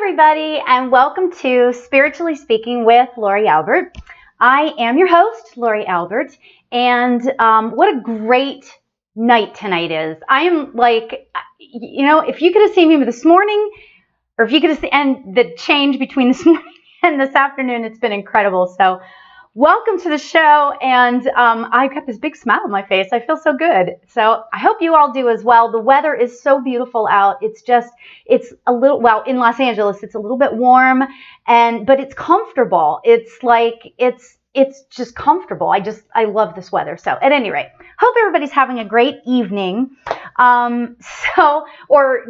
everybody, and welcome to Spiritually Speaking with Lauri Albert. I am your host, Lauri Albert, and what a great night tonight is. I am like, if you could have seen me this morning, or if you could have seen, and the change between this morning and this afternoon, it's been incredible. So welcome to the show, and I've got this big smile on my face. I feel so good. So I hope you all do as well. The weather is so beautiful out. It's a little, well, in Los Angeles, it's a little bit warm, but it's comfortable. It's just comfortable. I love this weather. So at any rate, hope everybody's having a great evening. Or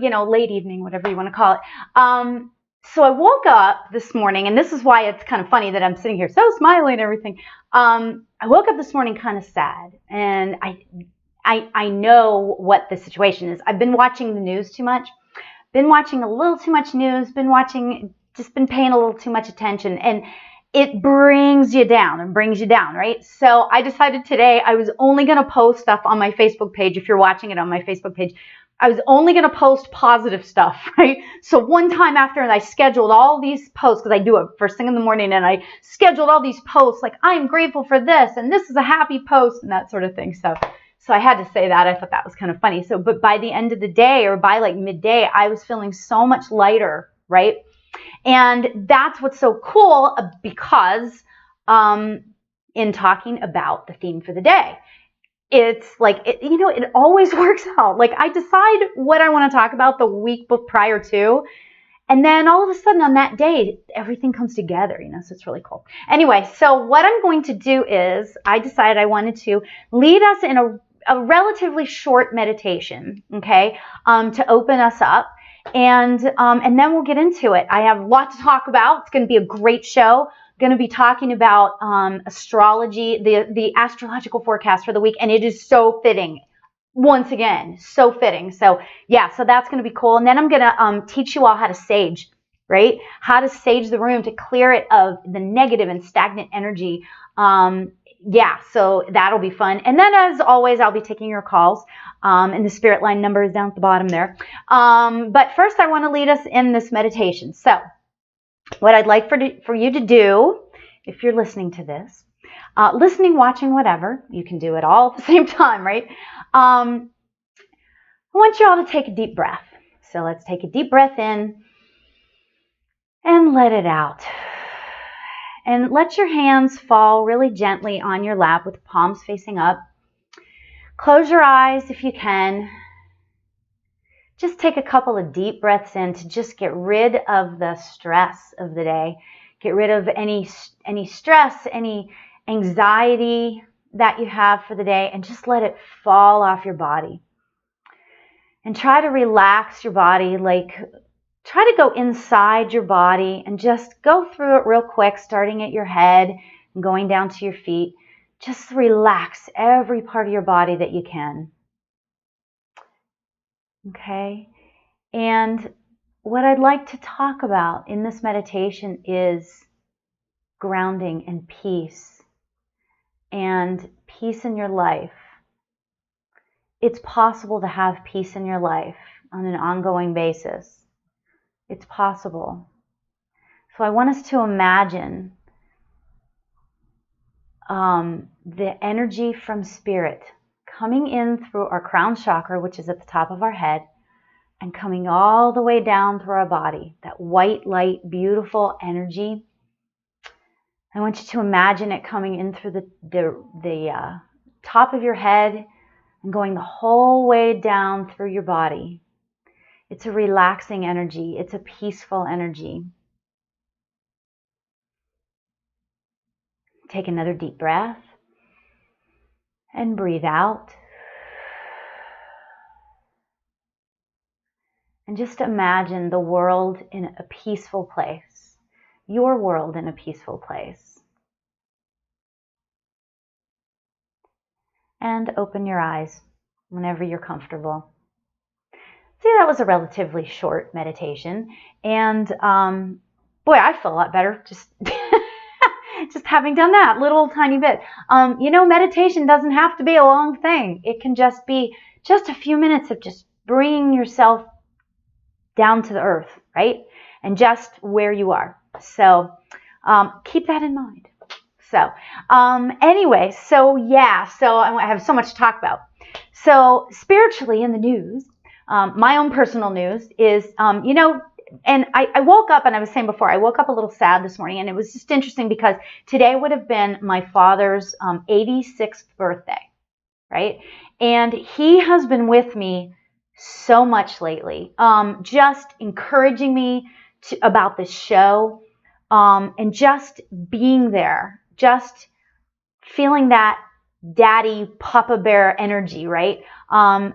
late evening, whatever you want to call it. So I woke up this morning, and this is why it's kind of funny that I'm sitting here so smiling and everything. I woke up this morning kind of sad, and I know what the situation is. I've been watching the news too much, been watching a little too much news, been paying a little too much attention, and it brings you down and brings you down, right? So I decided today I was only going to post stuff on my Facebook page. If you're watching it on my Facebook page, I was only going to post positive stuff, right? So one time after, and I scheduled all these posts, because I do it first thing in the morning, and I scheduled all these posts like, I'm grateful for this, and this is a happy post, and that sort of thing. So I had to say that. I thought that was kind of funny. But by the end of the day, or by like midday, I was feeling so much lighter, right? And that's what's so cool, because in talking about the theme for the day, it's like, it always works out. Like, I decide what I want to talk about the week prior to, and then all of a sudden on that day, everything comes together, so it's really cool. Anyway, so what I'm going to do is, I decided I wanted to lead us in a relatively short meditation, okay, to open us up. And then we'll get into it. I have a lot to talk about. It's going to be a great show. Going to be talking about astrology, the astrological forecast for the week, and it is so fitting. Once again, so fitting. So yeah, so that's going to be cool. And then I'm going to teach you all how to sage, right? How to sage the room to clear it of the negative and stagnant energy. Yeah, so that'll be fun. And then, as always, I'll be taking your calls. And the spirit line number is down at the bottom there. But first, I want to lead us in this meditation. So what I'd like for you to do, if you're listening to this, listening, watching, whatever, you can do it all at the same time, right? I want you all to take a deep breath. So let's take a deep breath in and let it out. And let your hands fall really gently on your lap with the palms facing up. Close your eyes if you can. Just take a couple of deep breaths in to just get rid of the stress of the day. Get rid of any stress, any anxiety that you have for the day, and just let it fall off your body. And try to relax your body, try to go inside your body and just go through it real quick, starting at your head and going down to your feet. Just relax every part of your body that you can. Okay? And what I'd like to talk about in this meditation is grounding and peace in your life. It's possible to have peace in your life on an ongoing basis. It's possible. So I want us to imagine the energy from spirit coming in through our crown chakra, which is at the top of our head, and coming all the way down through our body. That white light, beautiful energy. I want you to imagine it coming in through the top of your head and going the whole way down through your body. It's a relaxing energy. It's a peaceful energy. Take another deep breath and breathe out. And just imagine the world in a peaceful place. Your world in a peaceful place. And open your eyes whenever you're comfortable. See, that was a relatively short meditation. And boy, I feel a lot better just just having done that little tiny bit. Meditation doesn't have to be a long thing. It can just be just a few minutes of just bringing yourself down to the earth, right? and just where you are. So keep that in mind. So anyway, so I have so much to talk about. So spiritually in the news, my own personal news is, and I woke up, and I was saying before, I woke up a little sad this morning, and it was just interesting because today would have been my father's 86th birthday, right? And he has been with me so much lately, just encouraging me about this show, and just being there, just feeling that daddy Papa Bear energy, right? I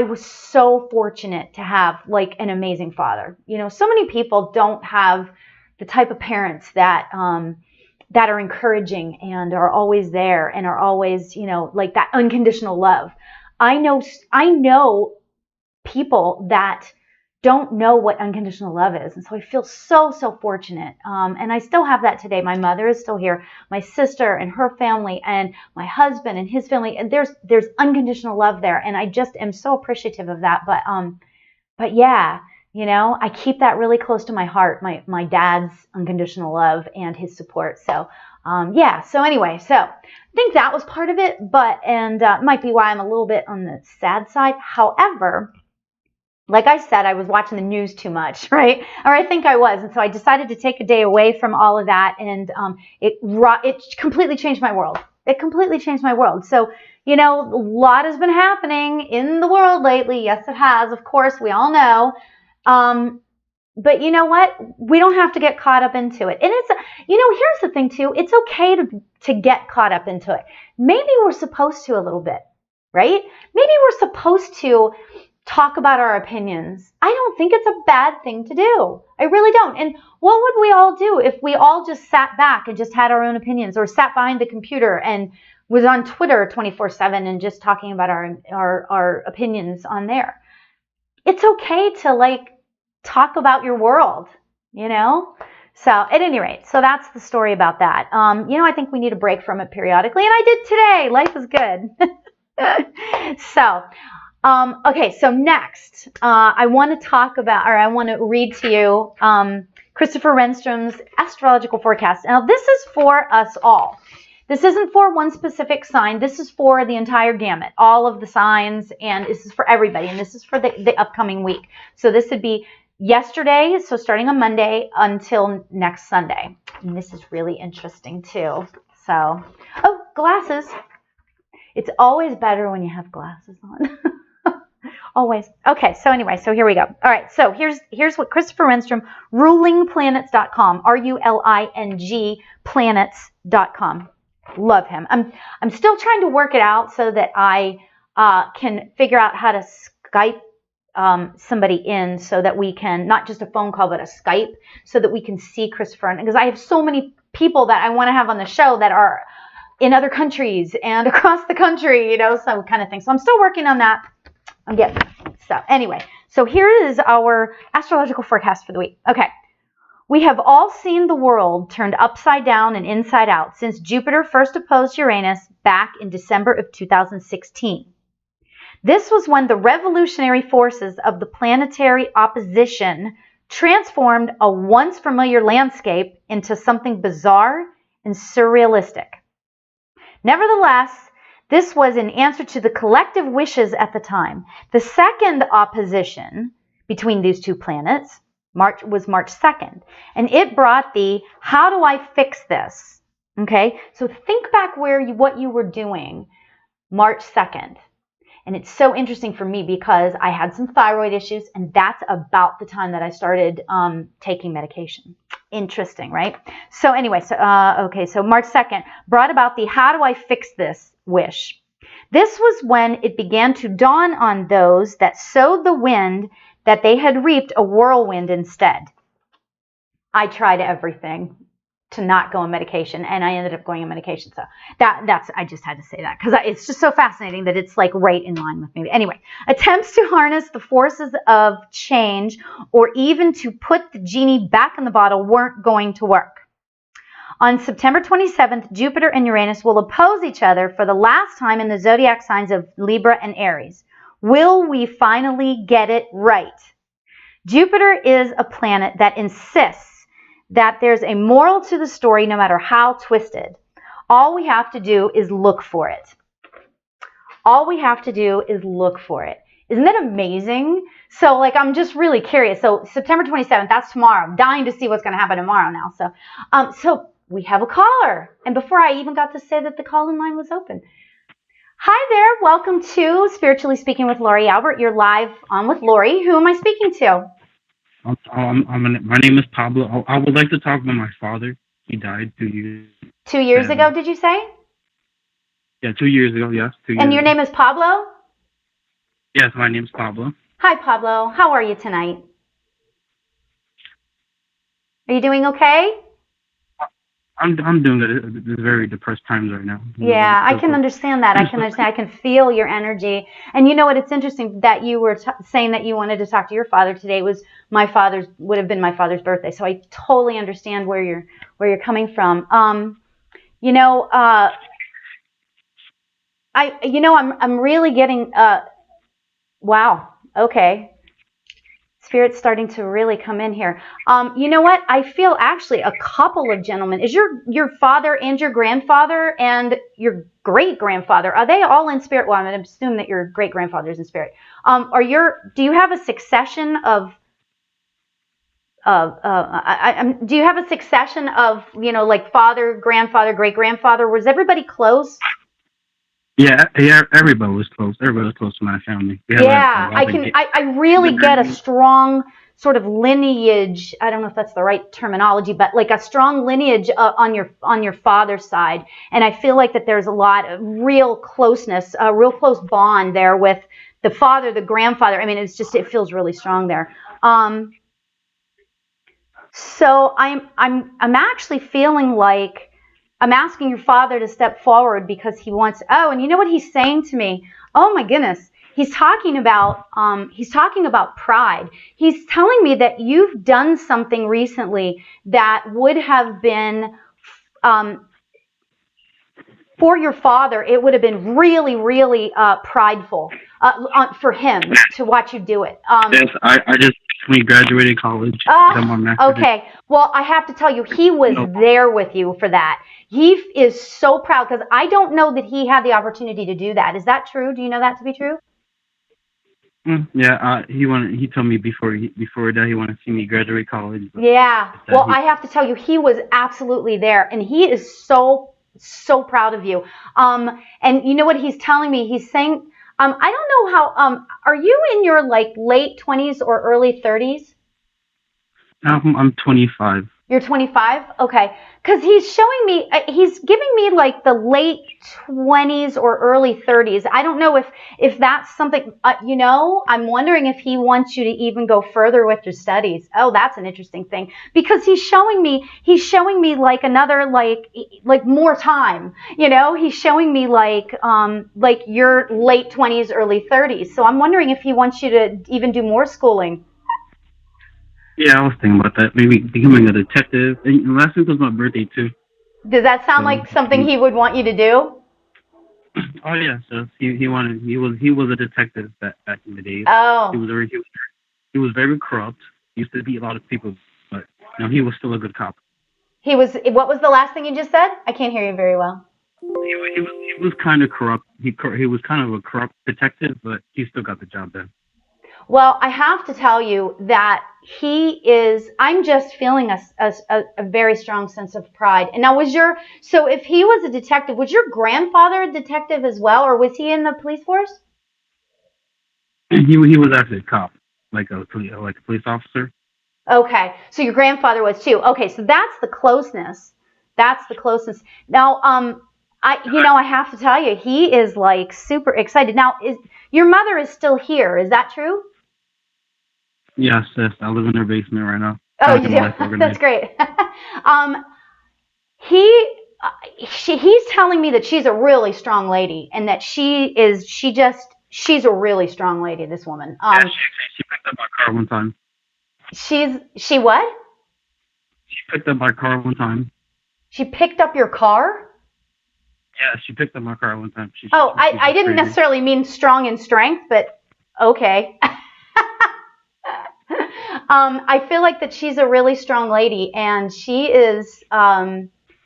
was so fortunate to have like an amazing father. So many people don't have the type of parents that that are encouraging and are always there and are always, like that unconditional love. I know people that don't know what unconditional love is. And so I feel so fortunate. And I still have that today. My mother is still here, my sister and her family, and my husband and his family. And there's unconditional love there. And I just am so appreciative of that. But yeah, I keep that really close to my heart, my dad's unconditional love and his support. So so anyway, so I think that was part of it, and might be why I'm a little bit on the sad side. However, like I said, I was watching the news too much, right? Or I think I was. And so I decided to take a day away from all of that. And it completely changed my world. It completely changed my world. So, a lot has been happening in the world lately. Yes, it has. Of course, we all know. But you know what? We don't have to get caught up into it. And it's, here's the thing too. It's okay to get caught up into it. Maybe we're supposed to a little bit, right? Maybe we're supposed to talk about our opinions. I don't think it's a bad thing to do. I really don't. And what would we all do if we all just sat back and just had our own opinions, or sat behind the computer and was on Twitter 24/7 and just talking about our opinions on there? It's okay to talk about your world, So at any rate, so that's the story about that. I think we need a break from it periodically, and I did today. Life is good. So, okay, so next, I want to read to you Christopher Renstrom's astrological forecast. Now, this is for us all. This isn't for one specific sign. This is for the entire gamut, all of the signs, and this is for everybody, and this is for the upcoming week. So this would be yesterday, so starting on Monday until next Sunday. And this is really interesting, too. So, glasses. It's always better when you have glasses on. Always. Okay, so anyway, so here we go. All right, so here's what Christopher Renstrom, rulingplanets.com, RULING planets.com. Love him. I'm still trying to work it out so that I can figure out how to Skype somebody in, so that we can, not just a phone call, but a Skype, so that we can see Christopher. Because I have so many people that I want to have on the show that are in other countries and across the country, some kind of thing. So I'm still working on that. I'm getting there. So anyway, so here is our astrological forecast for the week. Okay. We have all seen the world turned upside down and inside out since Jupiter first opposed Uranus back in December of 2016. This was when the revolutionary forces of the planetary opposition transformed a once familiar landscape into something bizarre and surrealistic. Nevertheless, this was in answer to the collective wishes at the time. The second opposition between these two planets was March 2nd, and it brought the "how do I fix this?" Okay, so think back what you were doing March 2nd. And it's so interesting for me because I had some thyroid issues, and that's about the time that I started taking medication. Interesting, right? So anyway, so March 2nd brought about the "how do I fix this?" wish. This was when it began to dawn on those that sowed the wind that they had reaped a whirlwind instead. I tried everything to not go on medication, and I ended up going on medication. So I just had to say that because it's just so fascinating that it's right in line with me. Anyway, attempts to harness the forces of change or even to put the genie back in the bottle weren't going to work. On September 27th, Jupiter and Uranus will oppose each other for the last time in the zodiac signs of Libra and Aries. Will we finally get it right? Jupiter is a planet that insists that there's a moral to the story no matter how twisted. All we have to do is look for it. All we have to do is look for it. Isn't that amazing? So, like, I'm just really curious. So, September 27th, that's tomorrow. I'm dying to see what's going to happen tomorrow now. So we have a caller. And before I even got to say that the call-in line was open. Hi there. Welcome to Spiritually Speaking with Lauri Albert. You're live on with Lauri. Who am I speaking to? My name is Pablo. I would like to talk about my father. He died 2 years. 2 years ago, did you say? Yeah, 2 years ago. Yes, 2 years. And your name is Pablo? Yes, my name's Pablo. Hi, Pablo. How are you tonight? Are you doing okay? I'm doing good. It's very depressed times right now. Yeah, I can understand that. I can feel your energy. And you know what? It's interesting that you were saying that you wanted to talk to your father today. It was would have been my father's birthday. So I totally understand where you're coming from. I'm really getting wow. Okay. Spirit's starting to really come in here. You know what? I feel actually a couple of gentlemen. Is your father and your grandfather and your great-grandfather, are they all in spirit? Well, I'm going to assume that your great-grandfather's in spirit. Do you have a succession of do you have a succession of, like father, grandfather, great-grandfather? Was everybody close? Yeah, everybody was close. Everybody was close to my family. Yeah, I really get a strong sort of lineage. I don't know if that's the right terminology, but like a strong lineage on your father's side. And I feel like that there's a lot of real closeness, a real close bond there with the father, the grandfather. I mean, it feels really strong there. So I'm actually feeling like I'm asking your father to step forward because he wants. Oh, and you know what he's saying to me? Oh my goodness, he's talking about pride. He's telling me that you've done something recently that would have been for your father. It would have been really, really prideful for him to watch you do it. Yes, I just recently graduated college. Okay. Well, I have to tell you, he was there with you for that. He is so proud because I don't know that he had the opportunity to do that. Is that true? Do you know that to be true? Yeah, he told me before that he wanted to see me graduate college. Yeah. Well, I have to tell you, he was absolutely there, and he is so proud of you. And you know what he's telling me? He's saying, I don't know how. Are you in your like late 20s or early 30s? I'm 25. You're 25? Okay. Because he's showing me, he's giving me like the late 20s or early 30s. I don't know if that's something, I'm wondering if he wants you to even go further with your studies. Oh, that's an interesting thing. Because he's showing me like another, like more time, he's showing me like your late 20s, early 30s. So I'm wondering if he wants you to even do more schooling. Yeah, I was thinking about that. Maybe becoming a detective. And last week was my birthday too. Does that sound like something he would want you to do? Oh yeah, so he was a detective back in the days. Oh. He was very corrupt. He used to beat a lot of people, but he was still a good cop. What was the last thing you just said? I can't hear you very well. He was kind of corrupt. He was kind of a corrupt detective, but he still got the job done. Well, I have to tell you that I'm just feeling a very strong sense of pride. And now so if he was a detective, was your grandfather a detective as well, or was he in the police force? And he was actually a cop, like a police officer. Okay, so your grandfather was too. Okay, so that's the closeness. That's the closeness. Now, I have to tell you, he is like super excited. Now, your mother is still here? Is that true? Yes, I live in their basement right now. Oh, you do? That's great. He's telling me that she's a really strong lady, and that she's a really strong lady. This woman. Yeah, she picked up my car one time. She what? She picked up my car one time. She picked up your car? Yeah, she picked up my car one time. I didn't necessarily mean strong in strength, but okay. I feel like that she's a really strong lady, and she is.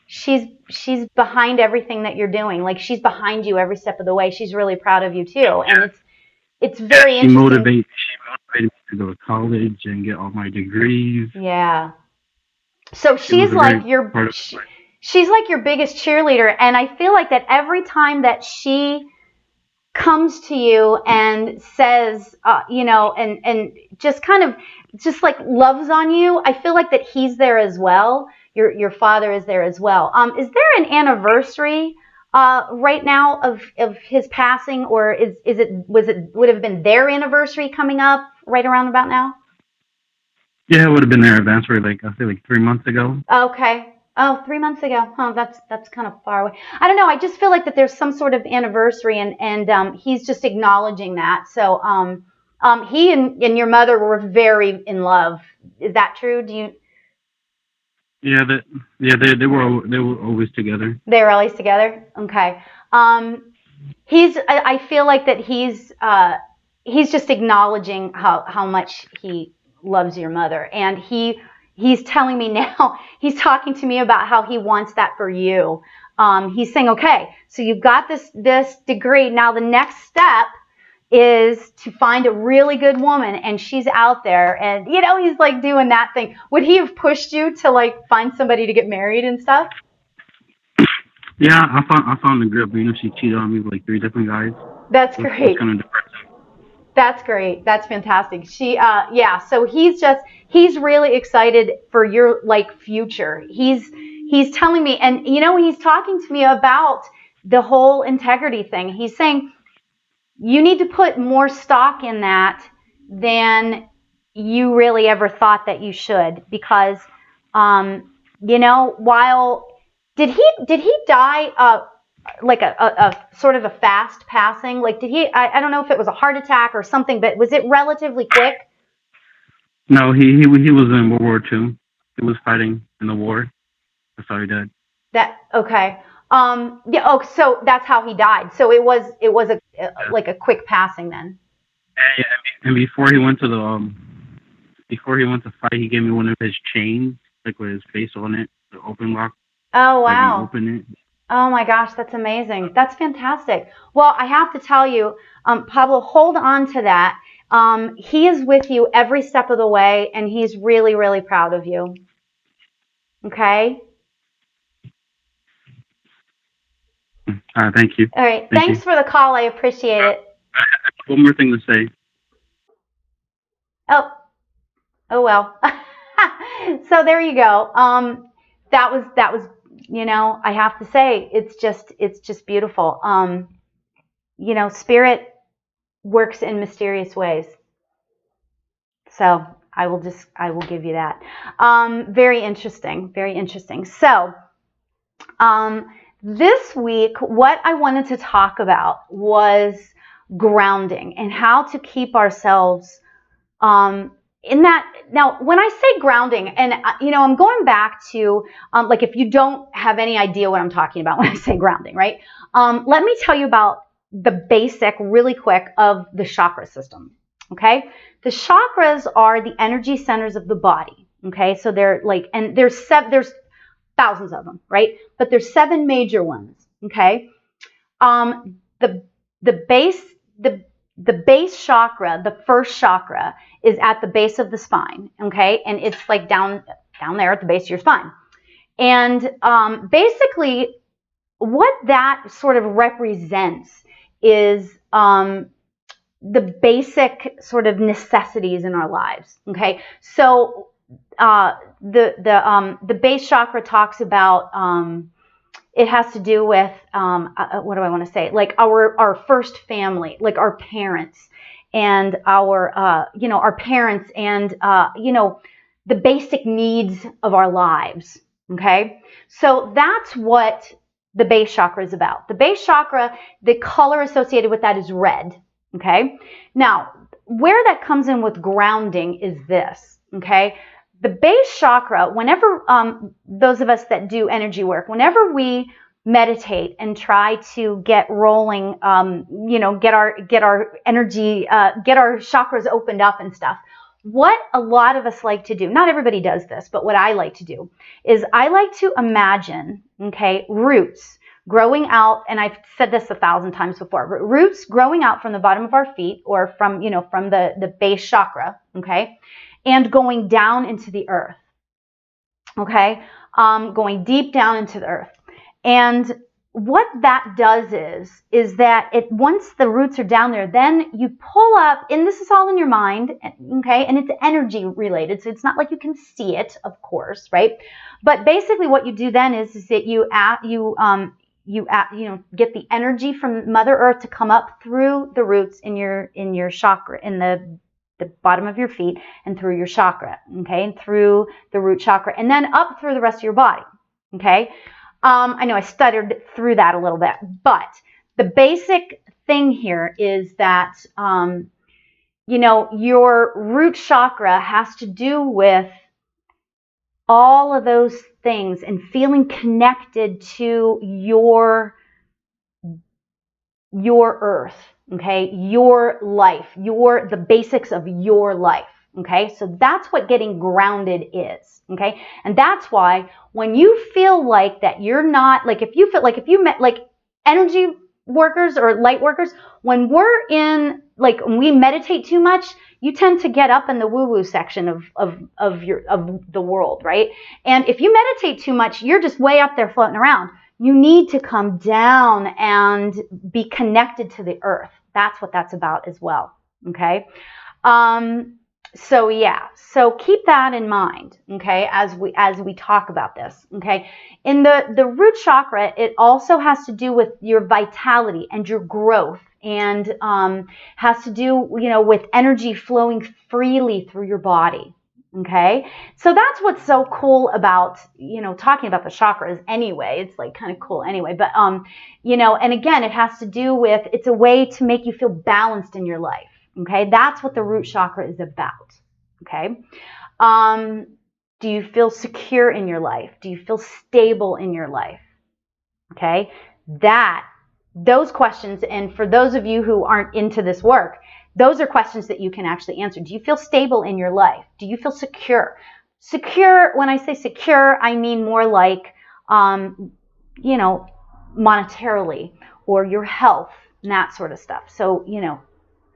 She's behind everything that you're doing. Like she's behind you every step of the way. She's really proud of you too, and it's Yeah, very interesting. she motivated me to go to college and get all my degrees. Yeah. So She was a very part of she's like your biggest cheerleader, and I feel like that every time that she comes to you and says, and just kind of just like loves on you, I feel like that he's there as well. Your father is there as well. Is there an anniversary right now of his passing, or would it have been their anniversary coming up right around about now? Yeah, it would have been their anniversary, like I say, like 3 months ago. Okay. Oh, 3 months ago. Huh, that's kind of far away. I don't know. I just feel like that there's some sort of anniversary, and he's just acknowledging that. So he and your mother were very in love. Is that true? Do you? Yeah, they were always together. They were always together. Okay. I feel like that he's just acknowledging how much he loves your mother, and he's telling me now, he's talking to me about how he wants that for you. He's saying, okay, so you've got this degree. Now the next step is to find a really good woman, and she's out there, and he's like doing that thing. Would he have pushed you to like find somebody to get married and stuff? Yeah, I found the girl, but she cheated on me with like three different guys. That's It was great. kind of depressing. That's great. That's fantastic. Yeah. So he's really excited for your like future. He's telling me, and he's talking to me about the whole integrity thing. He's saying you need to put more stock in that than you really ever thought that you should, because, while did he die like a sort of a fast passing? Like, did he? I don't know if it was a heart attack or something, but was it relatively quick? No, he was in World War II. He was fighting in the war. That's how he died. That okay. Yeah. Oh, so that's how he died. So it was like a quick passing then. And before he went to fight, he gave me one of his chains, like with his face on it, the open lock, Oh so I can wow. open it. Oh my gosh, that's amazing. That's fantastic. Well, I have to tell you, Pablo, hold on to that. He is with you every step of the way, and he's really, really proud of you. Okay? Thank you, All right. thank you. Thanks for the call. I appreciate it. I have one more thing to say. Oh, oh well. So there you go. That was, I have to say, it's just beautiful. Spirit works in mysterious ways. So I will give you that. Very interesting, very interesting. So this week, what I wanted to talk about was grounding and how to keep ourselves in that. Now, when I say grounding, and I'm going back to like if you don't have any idea what I'm talking about when I say grounding, right? Let me tell you about the basic, really quick, of the chakra system. Okay, the chakras are the energy centers of the body. Okay, so they're like, and there's thousands of them, right? But there's seven major ones. Okay, the base the base chakra, the first chakra, is at the base of the spine. Okay, and it's like down there at the base of your spine. And basically, what that sort of represents is the basic sort of necessities in our lives. Okay, so the base chakra talks about it has to do with what do I want to say? Like our first family, like our parents and our parents and the basic needs of our lives. Okay, so that's what the base chakra is about. The base chakra, the color associated with that is red. Okay, now where that comes in with grounding is this. Okay, the base chakra, whenever those of us that do energy work, whenever we meditate and try to get rolling, get our energy, get our chakras opened up and stuff, what a lot of us like to do, not everybody does this, but what I like to do is I like to imagine, okay, roots growing out, and I've said this 1,000 times before, roots growing out from the bottom of our feet or from, from the base chakra, okay, and going down into the earth, okay, going deep down into the earth. And what that does is that once the roots are down there, then you pull up, and this is all in your mind, okay, and it's energy related, so it's not like you can see it, of course, right? But basically what you do then is that you get the energy from Mother Earth to come up through the roots in your chakra, in the bottom of your feet, and through your chakra, okay, and through the root chakra, and then up through the rest of your body, okay. I know I stuttered through that a little bit, but the basic thing here is that, your root chakra has to do with all of those things and feeling connected to your earth, okay, your life, the basics of your life. Okay, so that's what getting grounded is, okay? And that's why when you feel like that you're not, if you met energy workers or light workers, when when we meditate too much, you tend to get up in the woo-woo section of the world, right? And if you meditate too much, you're just way up there floating around. You need to come down and be connected to the earth. That's what that's about as well, okay? So yeah, so keep that in mind, okay, as we talk about this, okay. In the root chakra, it also has to do with your vitality and your growth, and has to do, with energy flowing freely through your body, okay. So that's what's so cool about, talking about the chakras anyway. It's kind of cool anyway, but and again, it has to do with, it's a way to make you feel balanced in your life. Okay, that's what the root chakra is about. Okay, do you feel secure in your life? Do you feel stable in your life? Okay, those questions, and for those of you who aren't into this work, those are questions that you can actually answer. Do you feel stable in your life? Do you feel secure? Secure, when I say secure, I mean more like, monetarily, or your health and that sort of stuff. So,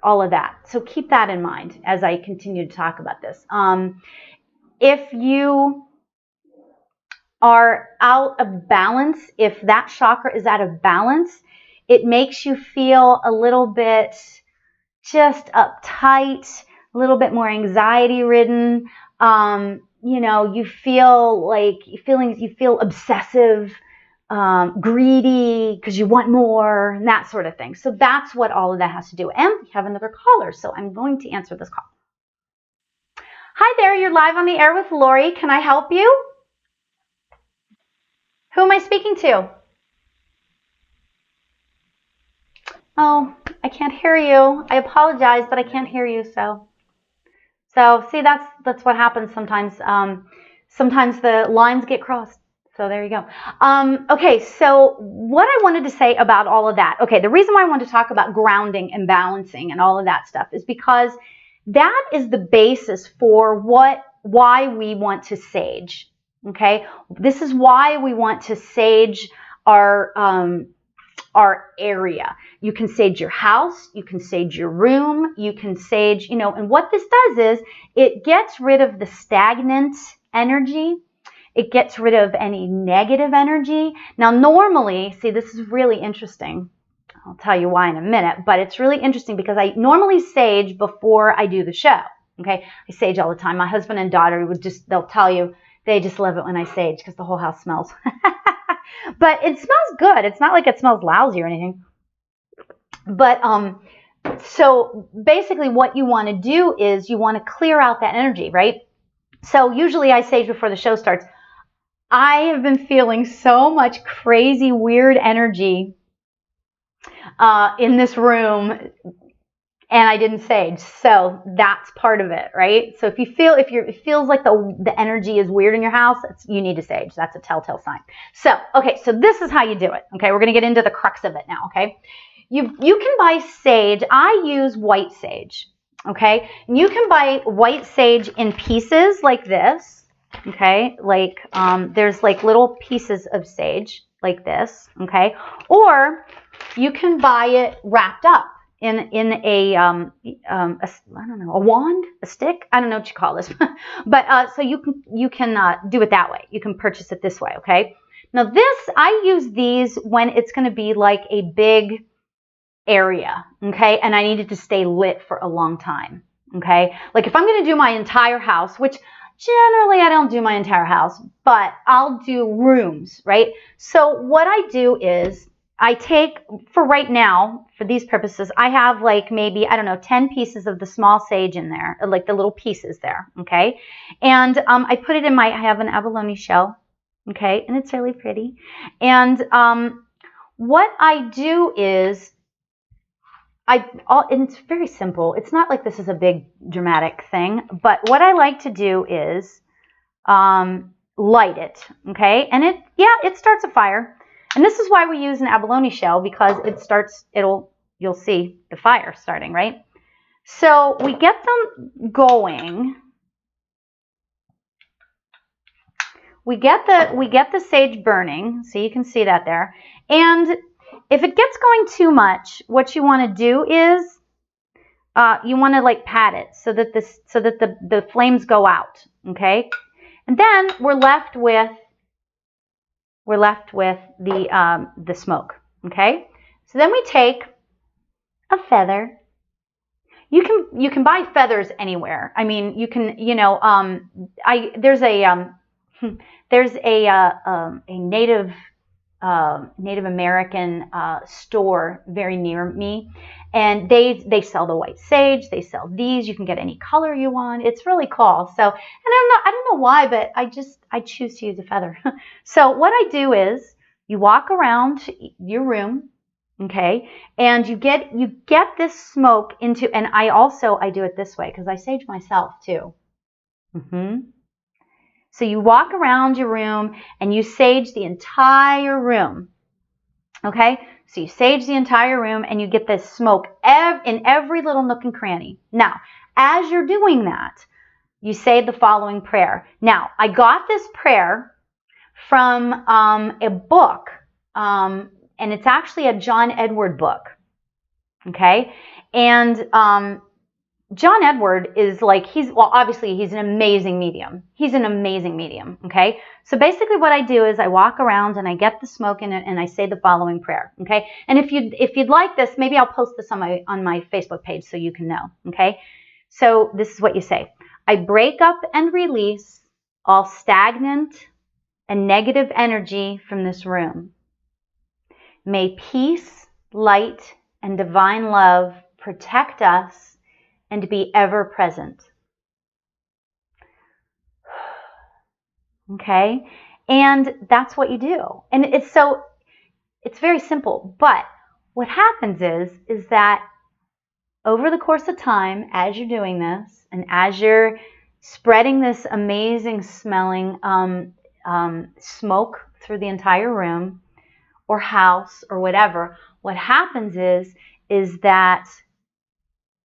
all of that. So keep that in mind as I continue to talk about this. If you are out of balance, if that chakra is out of balance, it makes you feel a little bit just uptight, a little bit more anxiety ridden. You feel obsessive, greedy because you want more, and that sort of thing. So that's what all of that has to do. And we have another caller, so I'm going to answer this call. Hi there, you're live on the air with Lauri. Can I help you? Who am I speaking to? Oh, I can't hear you. I apologize, but I can't hear you. So see, that's what happens sometimes. Sometimes the lines get crossed. So there you go. Okay, so what I wanted to say about all of that. Okay, the reason why I want to talk about grounding and balancing and all of that stuff is because that is the basis for why we want to sage. Okay, this is why we want to sage our area. You can sage your house, you can sage your room, you can sage, and what this does is it gets rid of the stagnant energy. It gets rid of any negative energy. Now, normally, see, this is really interesting. I'll tell you why in a minute, but it's really interesting because I normally sage before I do the show. Okay, I sage all the time. My husband and daughter they'll tell you, they just love it when I sage because the whole house smells. But it smells good. It's not like it smells lousy or anything. But so basically what you want to do is you want to clear out that energy, right? So usually I sage before the show starts. I have been feeling so much crazy, weird energy in this room, and I didn't sage. So that's part of it, right? So if it feels like the energy is weird in your house, you need to sage. That's a telltale sign. So, okay, so this is how you do it. Okay, we're going to get into the crux of it now, okay? You can buy sage. I use white sage. Okay, and you can buy white sage in pieces like this. Okay, like there's like little pieces of sage like this. Okay, or you can buy it wrapped up in a I don't know, a wand, a stick. I don't know what you call this, but so you can do it that way. You can purchase it this way. Okay. Now this, I use these when it's going to be like a big area, okay, and I need it to stay lit for a long time, okay. Like if I'm going to do my entire house, which generally I don't do my entire house, but I'll do rooms, right? So what I do is I take, for right now, for these purposes, I have like maybe, I don't know, 10 pieces of the small sage in there, like the little pieces there, okay, and I put it in I have an abalone shell, okay, and it's really pretty, and what I do is and it's very simple. It's not like this is a big dramatic thing, but what I like to do is light it, okay? And it starts a fire. And this is why we use an abalone shell, because you'll see the fire starting, right? So we get them going. We get the sage burning, so you can see that there. And if it gets going too much, what you want to do is you want to like pat it so that the flames go out, okay? And then we're left with the smoke, okay? So then we take a feather. You can buy feathers anywhere. I mean, you can, there's a Native American store very near me, and they sell the white sage. They sell these. You can get any color you want. It's really cool. So, and I don't know why, but I choose to use a feather. So what I do is you walk around your room, okay, and you get this smoke into, and I do it this way because I sage myself too. So you walk around your room and you sage the entire room. Okay? So you sage the entire room and you get this smoke in every little nook and cranny. Now, as you're doing that, you say the following prayer. Now, I got this prayer from a book, and it's actually a John Edward book. Okay? And John Edward is like, obviously he's an amazing medium. He's an amazing medium, okay? So basically what I do is I walk around and I get the smoke in it and I say the following prayer, okay? And if you'd like this, maybe I'll post this on my Facebook page so you can know, okay? So this is what you say. I break up and release all stagnant and negative energy from this room. May peace, light, and divine love protect us and to be ever present. Okay? And that's what you do. And it's very simple. But what happens is that over the course of time, as you're doing this, and as you're spreading this amazing smelling smoke through the entire room or house or whatever, what happens is that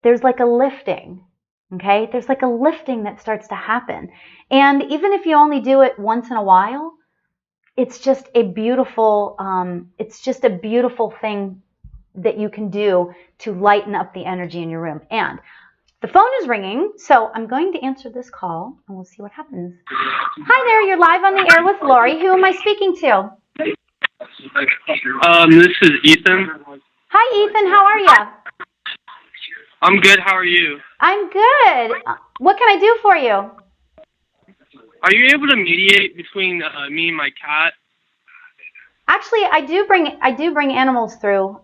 there's like a lifting, okay? There's like a lifting that starts to happen. And even if you only do it once in a while, it's just a beautiful thing that you can do to lighten up the energy in your room. And the phone is ringing, so I'm going to answer this call and we'll see what happens. Hi there, you're live on the air with Lauri. Who am I speaking to? This is Ethan. Hi Ethan, how are you? I'm good. How are you? I'm good. What can I do for you? Are you able to mediate between me and my cat? Actually, I do bring animals through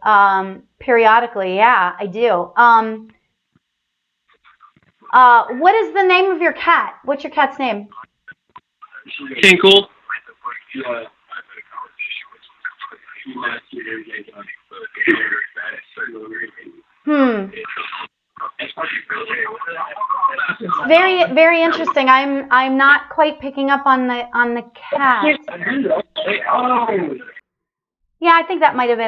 periodically. Yeah, I do. What is the name of your cat? What's your cat's name? Tinkle. Very, very interesting. I'm not quite picking up on the cat. Yeah, I think that might have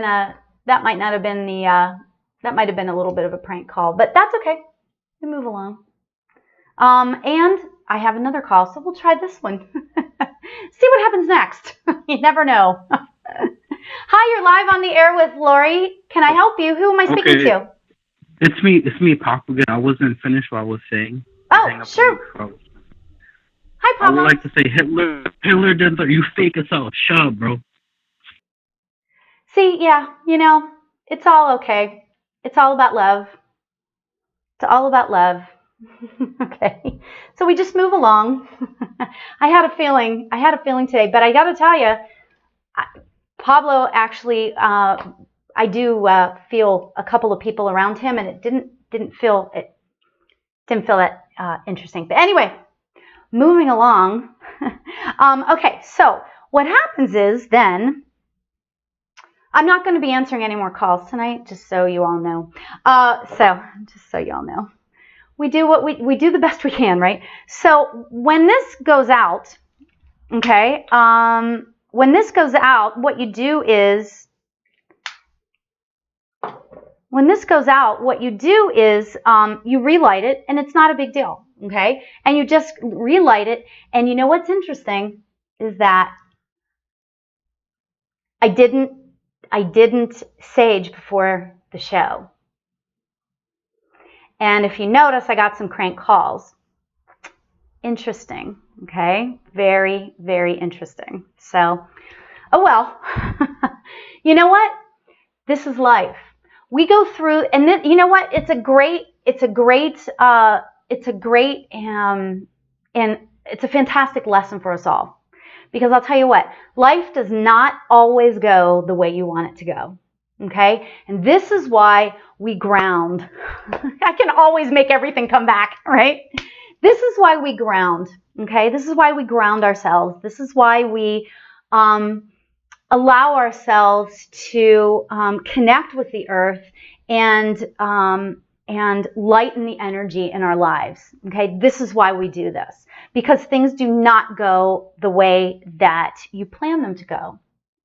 been a little bit of a prank call, but that's okay. We move along. And I have another call, so we'll try this one. See what happens next. You never know. Hi, you're live on the air with Lauri. Can I help you? Who am I speaking Okay, to? it's me, Pop again. I wasn't finished what I was saying. You Oh, hang up on me sure. before Hi, I would Pablo. like to say Hitler did that. You fake as hell. Shut up, bro. See, yeah, it's all okay. It's all about love. It's all about love. Okay. So we just move along. I had a feeling today, but I got to tell you, Pablo actually, I do feel a couple of people around him, and it didn't feel that interesting. But anyway, moving along. Okay, so what happens is then I'm not going to be answering any more calls tonight, just so you all know. We do what we do the best we can, right? So when this goes out, okay, when this goes out, what you do is you relight it, and it's not a big deal, okay? And you just relight it, and you know what's interesting is that I didn't sage before the show. And if you notice, I got some crank calls. Interesting, okay? Very, very interesting. So, oh well. You know what? This is life. We go through, and then you know what? It's a great, and it's a fantastic lesson for us all. Because I'll tell you what, life does not always go the way you want it to go. Okay? And this is why we ground. I can always make everything come back, right? This is why we ground. Okay? This is why we ground ourselves. This is why we allow ourselves to connect with the earth and lighten the energy in our lives. Okay? This is why we do this. Because things do not go the way that you plan them to go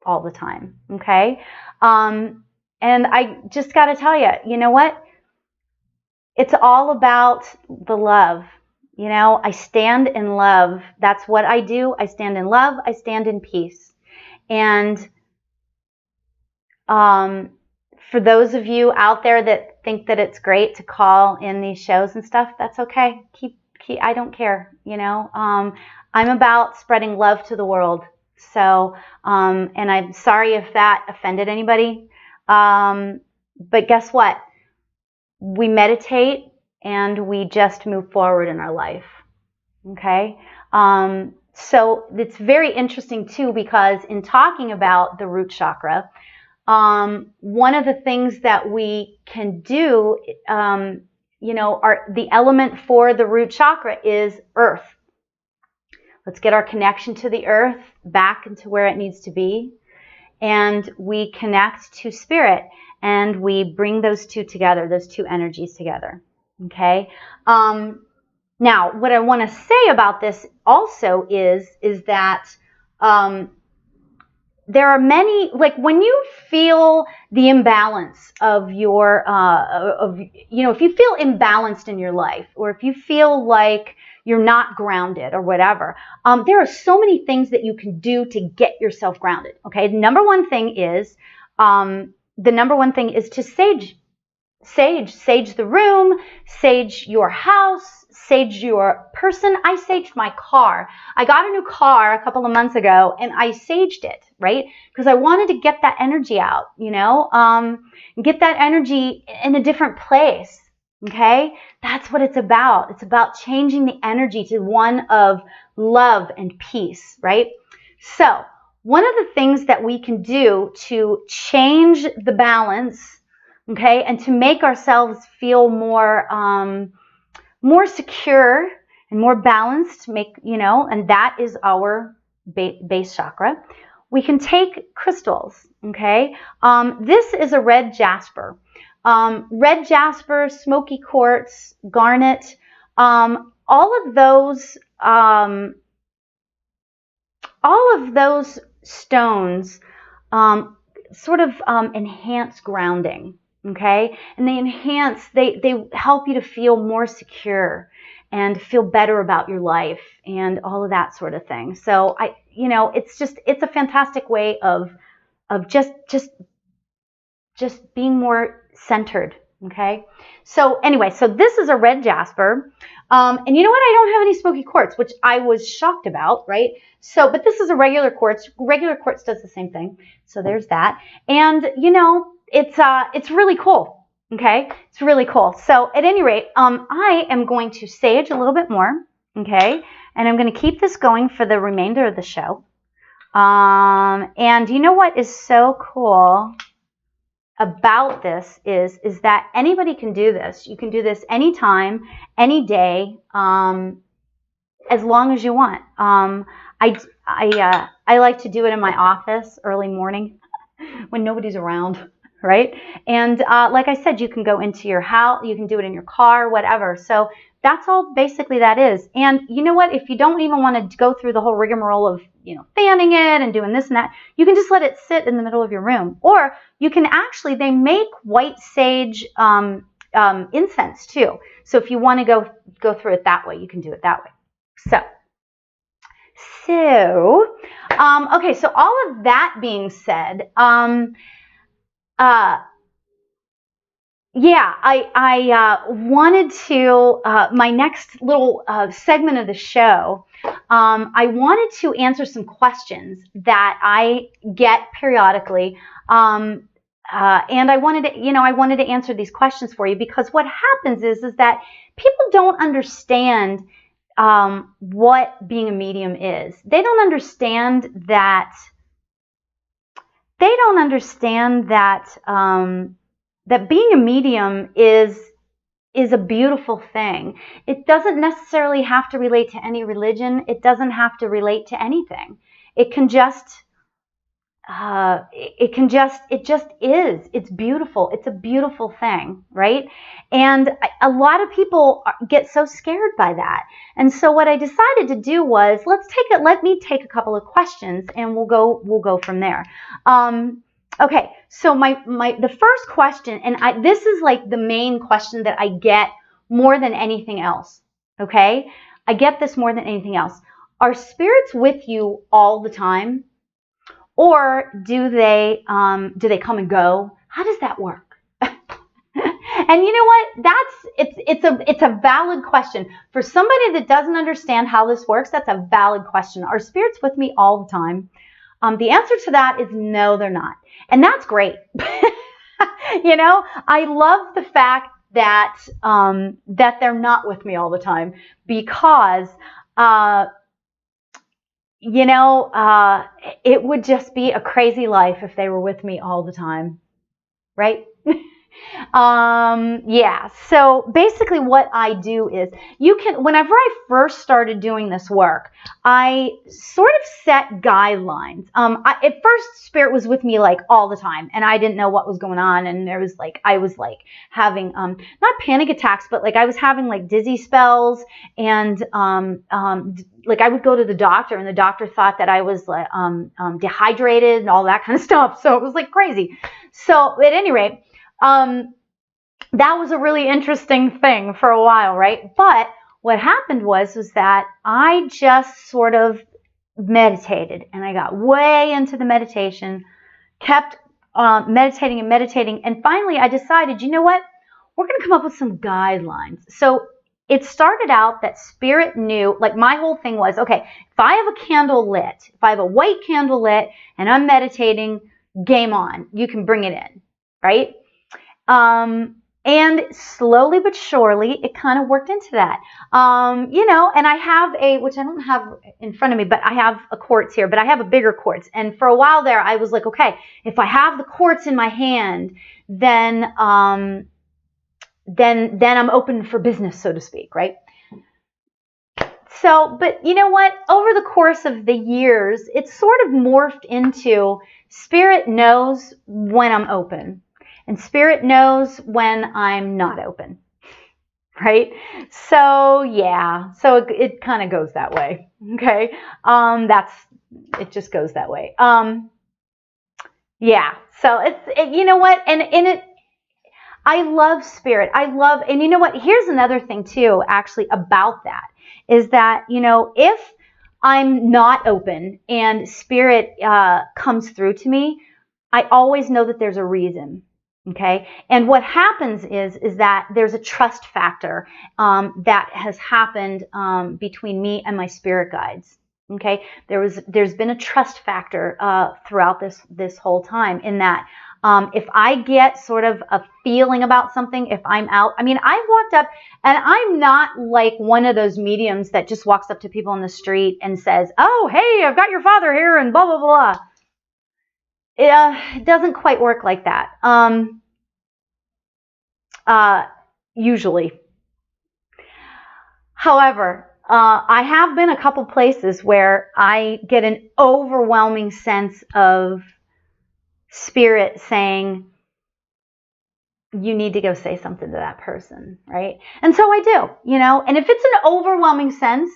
all the time, okay? And I just got to tell you, you know what? It's all about the love. You know, I stand in love. That's what I do. I stand in love. I stand in peace. And for those of you out there that think that it's great to call in these shows and stuff, that's okay. I don't care, you know. I'm about spreading love to the world. So, and I'm sorry if that offended anybody. But guess what? We meditate and we just move forward in our life. Okay? So it's very interesting too, because in talking about the root chakra, one of the things that we can do, the element for the root chakra is earth. Let's get our connection to the earth back into where it needs to be. And we connect to spirit, and we bring those two together, those two energies together. Okay? Now, what I want to say about this also is that there are many, like when you feel the imbalance of your, if you feel imbalanced in your life, or if you feel like you're not grounded or whatever, there are so many things that you can do to get yourself grounded. Okay, the number one thing is to sage the room, sage your house, sage your person. I saged my car. I got a new car a couple of months ago, and I saged it, right? Because I wanted to get that energy out, get that energy in a different place. Okay? That's what it's about. It's about changing the energy to one of love and peace, right? So, one of the things that we can do to change the balance, okay, and to make ourselves feel more secure and more balanced, and that is our base chakra. We can take crystals, okay? This is a red jasper. Red jasper, smoky quartz, garnet, all of those stones sort of enhance grounding. Okay? And they help you to feel more secure and feel better about your life and all of that sort of thing. So it's a fantastic way of just being more centered. Okay. So anyway, so this is a red jasper. And you know what? I don't have any smoky quartz, which I was shocked about, right? So, but this is a regular quartz. Regular quartz does the same thing. So there's that. And it's really cool. Okay. It's really cool. So at any rate, I am going to sage a little bit more. Okay. And I'm going to keep this going for the remainder of the show. And you know what is so cool about this is that anybody can do this. You can do this anytime, any day, as long as you want. I like to do it in my office early morning when nobody's around, right? And like I said, you can go into your house, you can do it in your car, whatever. So that's all basically that is. And you know what? If you don't even want to go through the whole rigmarole of fanning it and doing this and that, you can just let it sit in the middle of your room. Or you can actually, they make white sage incense too. So if you want to go through it that way, you can do it that way. So okay, so all of that being said, yeah, I wanted to, my next little segment of the show, I wanted to answer some questions that I get periodically. And I wanted to answer these questions for you, because what happens is that people don't understand what being a medium is. They don't understand that. That being a medium is a beautiful thing. It doesn't necessarily have to relate to any religion. It doesn't have to relate to anything. It just is. It's beautiful. It's a beautiful thing, right? And a lot of people get so scared by that. And so what I decided to do was, let me take a couple of questions and we'll go from there. Okay, so the first question, and this is like the main question that I get more than anything else. Okay, I get this more than anything else. Are spirits with you all the time, or do they come and go? How does that work? And you know what? It's a valid question for somebody that doesn't understand how this works. That's a valid question. Are spirits with me all the time? The answer to that is no, they're not. And that's great. I love the fact that they're not with me all the time, because it would just be a crazy life if they were with me all the time, right? Yeah, so basically what I do is, whenever I first started doing this work, I sort of set guidelines. At first, spirit was with me like all the time, and I didn't know what was going on, and I was like having, not panic attacks, but like I was having like dizzy spells, and like I would go to the doctor, and the doctor thought that I was like dehydrated and all that kind of stuff. So it was like crazy. So at any rate, that was a really interesting thing for a while, right? But what happened was that I just sort of meditated, and I got way into the meditation, kept meditating, and finally I decided, you know what? We're going to come up with some guidelines. So it started out that spirit knew, like my whole thing was, okay, if I have a candle lit, if I have a white candle lit and I'm meditating, game on. You can bring it in, right? And slowly but surely, it kind of worked into that. And I have which I don't have in front of me, but I have a quartz here, but I have a bigger quartz. And for a while there, I was like, okay, if I have the quartz in my hand, then I'm open for business, so to speak, right? So, but you know what? Over the course of the years, it's sort of morphed into spirit knows when I'm open. And spirit knows when I'm not open, right? So yeah, so it kind of goes that way, okay? It just goes that way. Yeah, so you know what? And I love spirit. And you know what? Here's another thing too, actually, about that is that, if I'm not open and spirit comes through to me, I always know that there's a reason. Okay. And what happens is that there's a trust factor that has happened between me and my spirit guides. Okay. There's been a trust factor throughout this whole time, in that if I get sort of a feeling about something, if I'm out, I mean, I've walked up, and I'm not like one of those mediums that just walks up to people in the street and says, "Oh, hey, I've got your father here," and blah, blah, blah. It doesn't quite work like that. Usually. However, I have been a couple places where I get an overwhelming sense of spirit saying, you need to go say something to that person, right? And so I do, and if it's an overwhelming sense,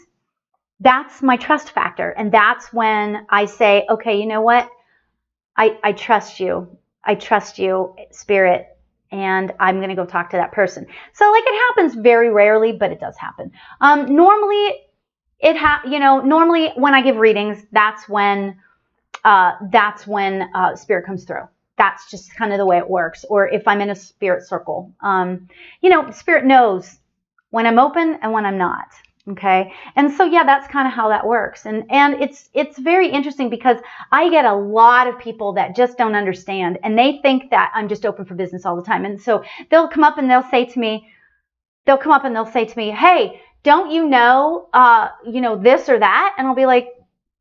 that's my trust factor. And that's when I say, okay, you know what? I trust you. I trust you, spirit, and I'm going to go talk to that person. So like, it happens very rarely, but it does happen. Normally when I give readings, that's when spirit comes through. That's just kind of the way it works. Or if I'm in a spirit circle, spirit knows when I'm open and when I'm not. Okay. And so, yeah, that's kind of how that works. And it's very interesting, because I get a lot of people that just don't understand, and they think that I'm just open for business all the time. And so they'll come up and they'll say to me, "Hey, don't you know, this or that?" And I'll be like,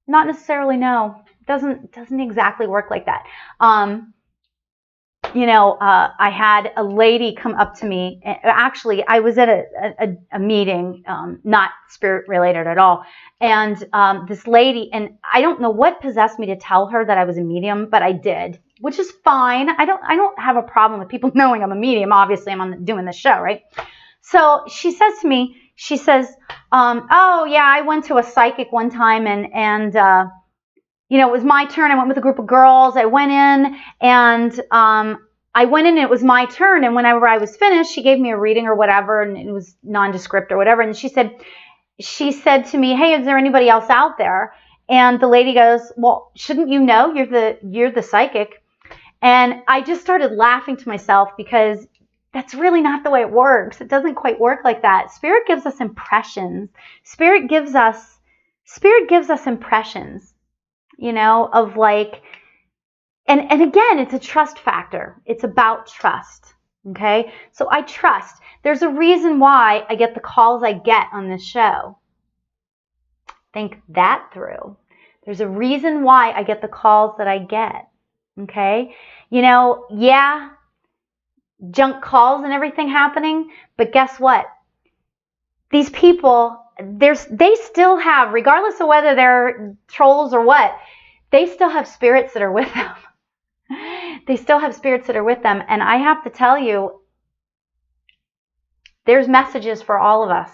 "Not necessarily, no. Doesn't exactly work like that." I had a lady come up to me. Actually, I was at a meeting, not spirit related at all. And this lady, and I don't know what possessed me to tell her that I was a medium, but I did, which is fine. I don't have a problem with people knowing I'm a medium. Obviously, I'm doing this show, right? So she says to me, "Oh yeah, I went to a psychic one time, and it was my turn. I went with a group of girls. I went in, and it was my turn. And whenever I was finished, she gave me a reading or whatever, and it was nondescript or whatever. And she said to me, 'Hey, is there anybody else out there?' And the lady goes, 'Well, shouldn't you know? You're the psychic.' And I just started laughing to myself, because that's really not the way it works. It doesn't quite work like that. Spirit gives us impressions. Spirit gives us impressions, of like, and again, it's a trust factor. It's about trust. Okay. So I trust. There's a reason why I get the calls I get on this show. Think that through. There's a reason why I get the calls that I get. Okay. Yeah, junk calls and everything happening, but guess what? These people, they still have, regardless of whether they're trolls or what, they still have spirits that are with them. They still have spirits that are with them. And I have to tell you, there's messages for all of us.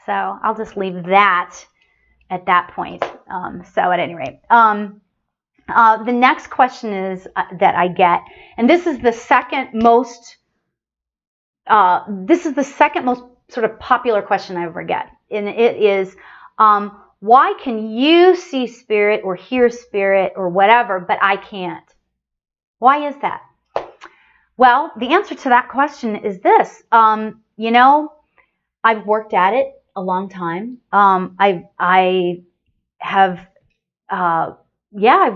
So I'll just leave that at that point. So at any rate, the next question is that I get, and this is the second most sort of popular question I ever get. And it is, why can you see spirit or hear spirit or whatever, but I can't? Why is that? Well, the answer to that question is this. I've worked at it a long time. I've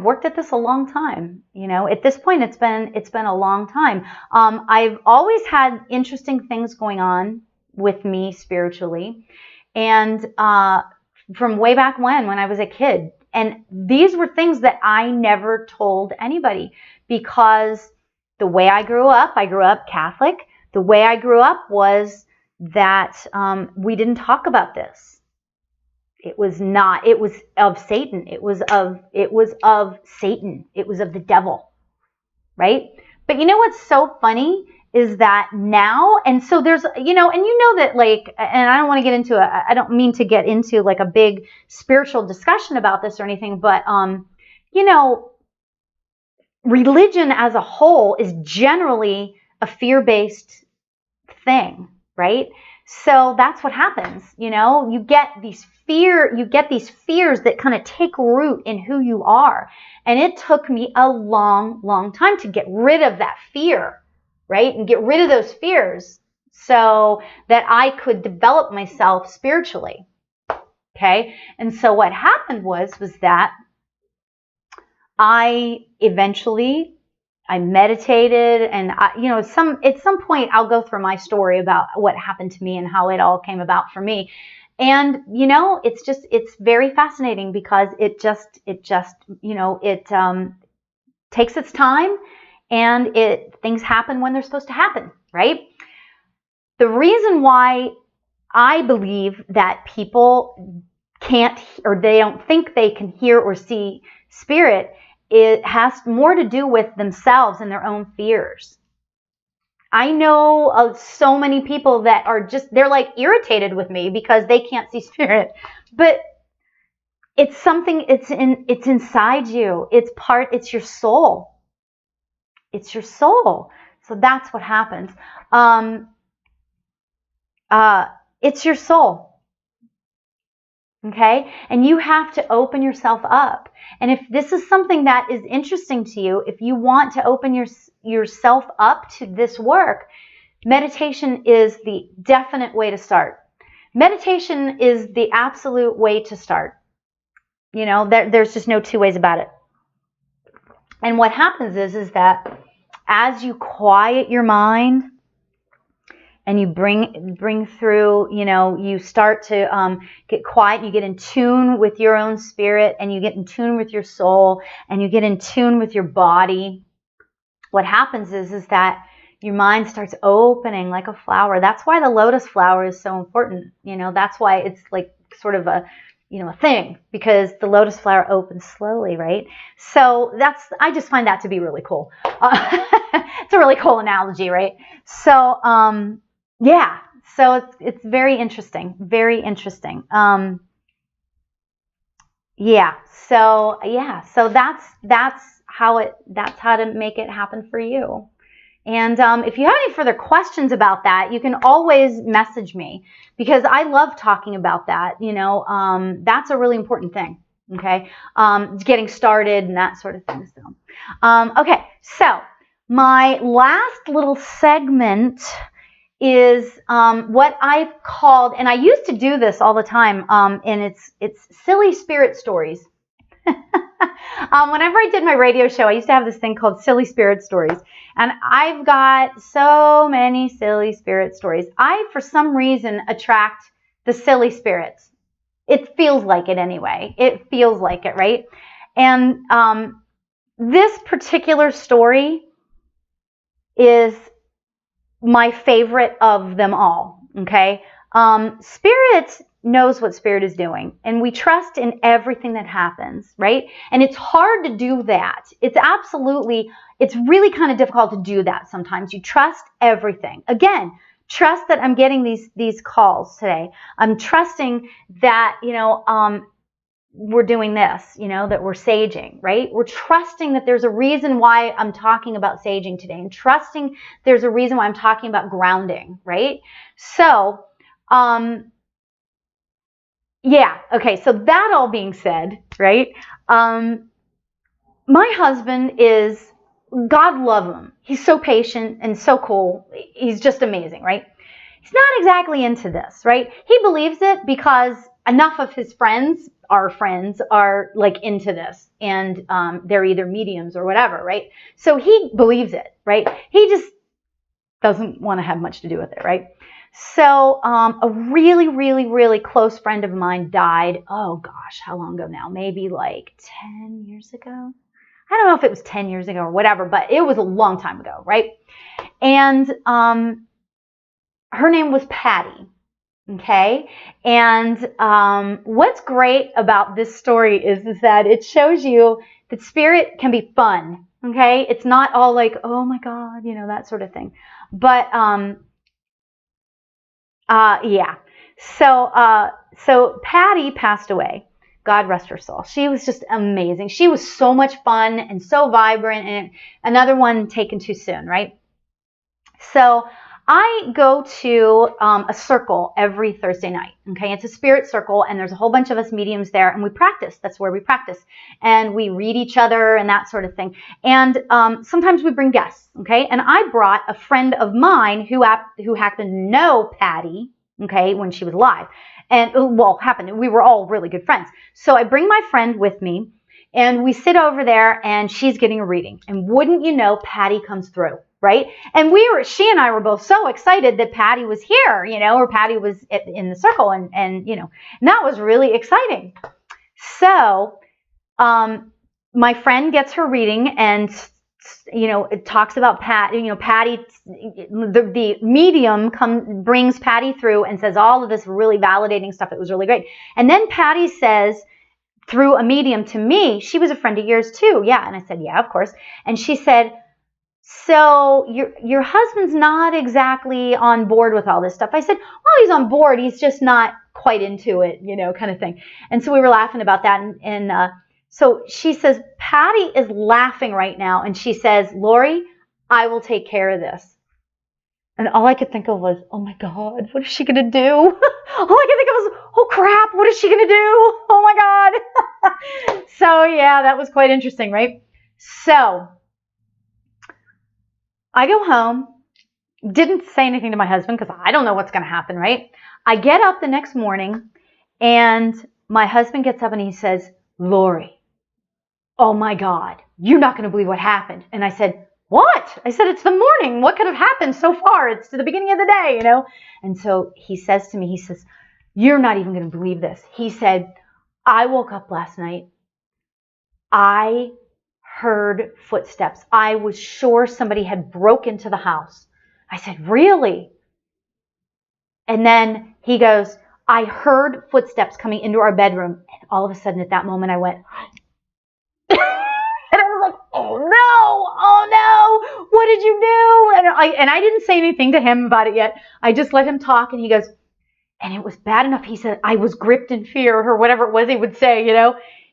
worked at this a long time. At this point, it's been a long time. I've always had interesting things going on with me spiritually, and from way back when I was a kid. And these were things that I never told anybody, because the way I grew up Catholic. The way I grew up was that we didn't talk about this. It was of Satan. It was of Satan. It was of the devil, right? But what's so funny is that now, and so there's, and that, like, and I don't want to get into I don't mean to get into like a big spiritual discussion about this or anything, but, religion as a whole is generally a fear-based thing, right? So that's what happens. You get these fears that kind of take root in who you are. And it took me a long, long time to get rid of that fear, right? And get rid of those fears so that I could develop myself spiritually. Okay? And so what happened was that I meditated, and at some point I'll go through my story about what happened to me and how it all came about for me. And it's very fascinating because it takes its time, and things happen when they're supposed to happen, right? The reason why I believe that people can't, or they don't think they can hear or see spirit, it has more to do with themselves and their own fears. I know of so many people that are they're like irritated with me because they can't see spirit, but it's something, it's inside you. It's your soul. It's your soul. So that's what happens. It's your soul. Okay? And you have to open yourself up. And if this is something that is interesting to you, if you want to open yourself up to this work, meditation is the definite way to start. Meditation is the absolute way to start. There's just no two ways about it. And what happens is that as you quiet your mind, and you bring through, you start to get quiet, you get in tune with your own spirit, and you get in tune with your soul, and you get in tune with your body. What happens is that your mind starts opening like a flower. That's why the lotus flower is so important. That's why it's like sort of a thing, because the lotus flower opens slowly, right? So I just find that to be really cool. It's a really cool analogy, right? So, yeah, so it's very interesting, very interesting. So that's how to make it happen for you. And if you have any further questions about that, you can always message me, because I love talking about that. That's a really important thing. Okay, getting started and that sort of thing. So, okay, so my last little segment is what I've called, and I used to do this all the time, and it's silly spirit stories. Whenever I did my radio show, I used to have this thing called Silly Spirit Stories, and I've got so many silly spirit stories. I, for some reason, attract the silly spirits. It feels like it anyway. It feels like it, right? And this particular story is my favorite of them all, okay? Spirit knows what spirit is doing, and we trust in everything that happens, right? And it's hard to do that. It's really kind of difficult to do that sometimes. You trust everything. Again, trust that I'm getting these calls today. I'm trusting that, we're doing this, that we're saging, right? We're trusting that there's a reason why I'm talking about saging today, and trusting there's a reason why I'm talking about grounding, right? So, yeah, okay, so that all being said, right? My husband is, God love him, he's so patient and so cool. He's just amazing, right? He's not exactly into this, right? He believes it because enough of his friends are like into this, and they're either mediums or whatever, right? So he believes it, right? He just doesn't want to have much to do with it, right? So a really, really, really close friend of mine died, oh gosh, how long ago now? Maybe like 10 years ago? I don't know if it was 10 years ago or whatever, but it was a long time ago, right? And her name was Patty. Okay, and what's great about this story is that it shows you that spirit can be fun. Okay, it's not all like, oh my God, that sort of thing. But yeah. So Patty passed away. God rest her soul. She was just amazing. She was so much fun and so vibrant, and another one taken too soon, right? So I go to a circle every Thursday night. Okay, it's a spirit circle, and there's a whole bunch of us mediums there, and we practice. That's where we practice, and we read each other and that sort of thing. And sometimes we bring guests. Okay, and I brought a friend of mine who happened to know Patty. Okay, when she was alive, and we were all really good friends. So I bring my friend with me. And we sit over there, and she's getting a reading. And wouldn't you know, Patty comes through, right? And she and I were both so excited that Patty was here, or Patty was in the circle, and that was really exciting. So, my friend gets her reading, and it talks about Patty. Patty, the medium brings Patty through and says all of this really validating stuff. It was really great. And then Patty says, through a medium to me, she was a friend of yours too. Yeah. And I said, yeah, of course. And she said, so your husband's not exactly on board with all this stuff. I said, well, he's on board. He's just not quite into it, kind of thing. And so we were laughing about that. And so she says, Patty is laughing right now. And she says, Lauri, I will take care of this. And all I could think of was, oh my God, what is she going to do? All I could think of was, oh crap, what is she going to do? Oh my God. So yeah, that was quite interesting, right? So I go home, didn't say anything to my husband because I don't know what's going to happen, right? I get up the next morning, and my husband gets up and he says, Lauri, oh my God, you're not going to believe what happened. And I said, what? I said, it's the morning. What could have happened so far? It's to the beginning of the day, And so he says to me, he says, you're not even going to believe this. He said, I woke up last night. I heard footsteps. I was sure somebody had broke into the house. I said, really? And then he goes, I heard footsteps coming into our bedroom. And all of a sudden at that moment I went, and I was like, oh no, what did you do? And I didn't say anything to him about it yet. I just let him talk, and he goes, and it was bad enough. He said, I was gripped in fear, or whatever it was he would say,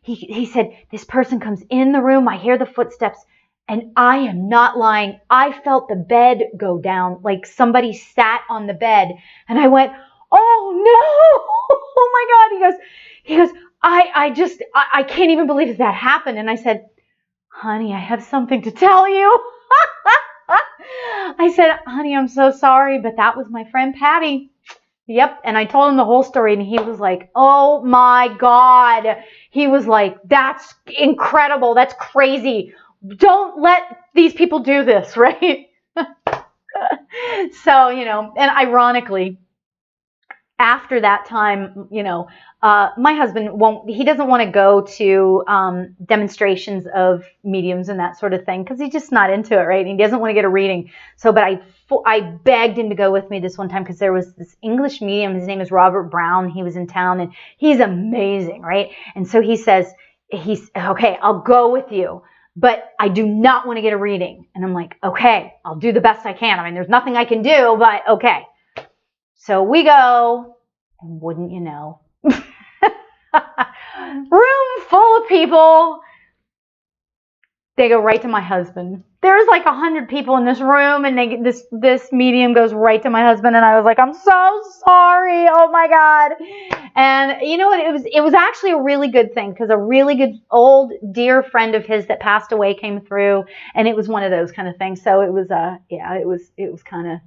He said, this person comes in the room, I hear the footsteps, and I am not lying. I felt the bed go down, like somebody sat on the bed, and I went, oh no, oh my God. He goes, I can't even believe that happened. And I said, honey, I have something to tell you. I said, honey, I'm so sorry, but that was my friend Patty. Yep. And I told him the whole story, and he was like, oh my God. He was like, that's incredible. That's crazy. Don't let these people do this, right? So, and ironically, after that time, my husband he doesn't want to go to demonstrations of mediums and that sort of thing because he's just not into it, right? And he doesn't want to get a reading. So, but I begged him to go with me this one time because there was this English medium. His name is Robert Brown. He was in town, and he's amazing, right? And so he says, okay, I'll go with you, but I do not want to get a reading. And I'm like, okay, I'll do the best I can. I mean, there's nothing I can do, but okay. So we go, and wouldn't you know, room full of people. They go right to my husband. There's like 100 people in this room, and this medium goes right to my husband, and I was like, I'm so sorry. Oh my God. And you know what? It was actually a really good thing because a really good old dear friend of his that passed away came through, and it was one of those kind of things. So it was it was kind of,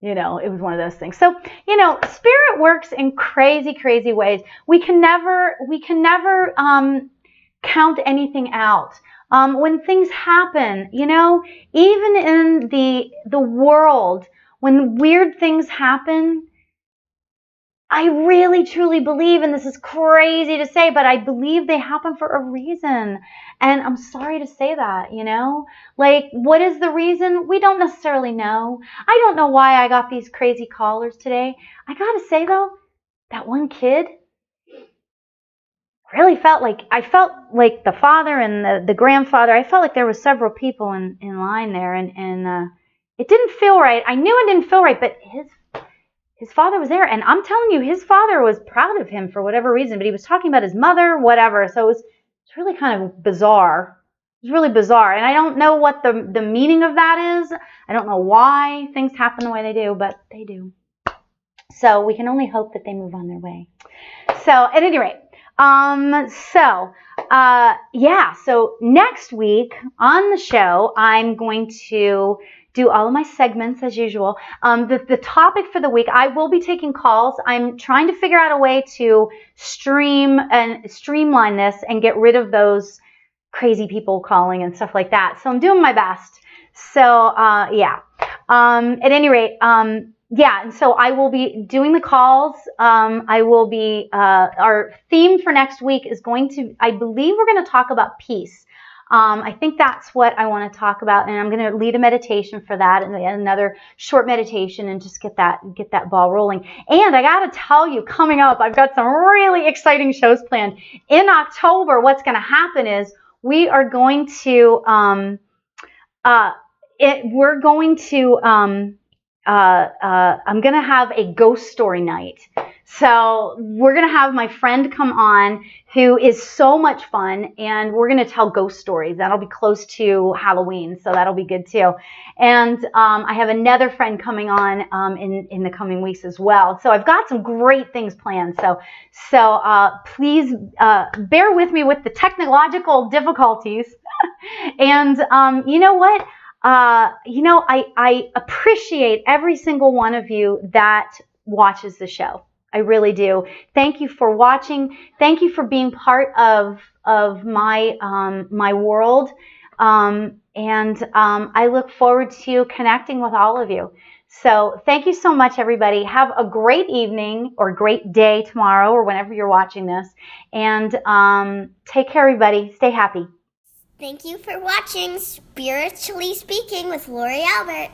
it was one of those things. So, spirit works in crazy, crazy ways. We can never count anything out. When things happen, even in the world, when weird things happen, I really truly believe, and this is crazy to say, but I believe they happen for a reason. And I'm sorry to say that, like, what is the reason? We don't necessarily know. I don't know why I got these crazy callers today. I gotta say though, that one kid really felt like the father and the grandfather. I felt like there were several people in line there, and it didn't feel right. I knew it didn't feel right, but his father was there, and I'm telling you, his father was proud of him for whatever reason, but he was talking about his mother, whatever. So it's really kind of bizarre. It's really bizarre. And I don't know what the meaning of that is. I don't know why things happen the way they do, but they do. So we can only hope that they move on their way. So at any rate, so next week on the show, I'm going to do all of my segments as usual. The topic for the week, I will be taking calls. I'm trying to figure out a way to streamline this and get rid of those crazy people calling and stuff like that. So I'm doing my best. So at any rate, and so I will be doing the calls. I will be, our theme for next week is going to, I believe we're going to talk about peace. I think that's what I want to talk about, and I'm going to lead a meditation for that, and another short meditation, and just get that ball rolling. And I got to tell you, coming up, I've got some really exciting shows planned. In October, what's going to happen is we are going to, I'm going to have a ghost story night. So we're going to have my friend come on who is so much fun, and we're going to tell ghost stories. That'll be close to Halloween, so that'll be good too. And I have another friend coming on in the coming weeks as well. So I've got some great things planned. So please bear with me with the technological difficulties. And you know what? I appreciate every single one of you that watches the show. I really do. Thank you for watching. Thank you for being part of my world. I look forward to connecting with all of you. So thank you so much, everybody. Have a great evening or great day tomorrow or whenever you're watching this. And take care, everybody. Stay happy. Thank you for watching Spiritually Speaking with Lauri Albert.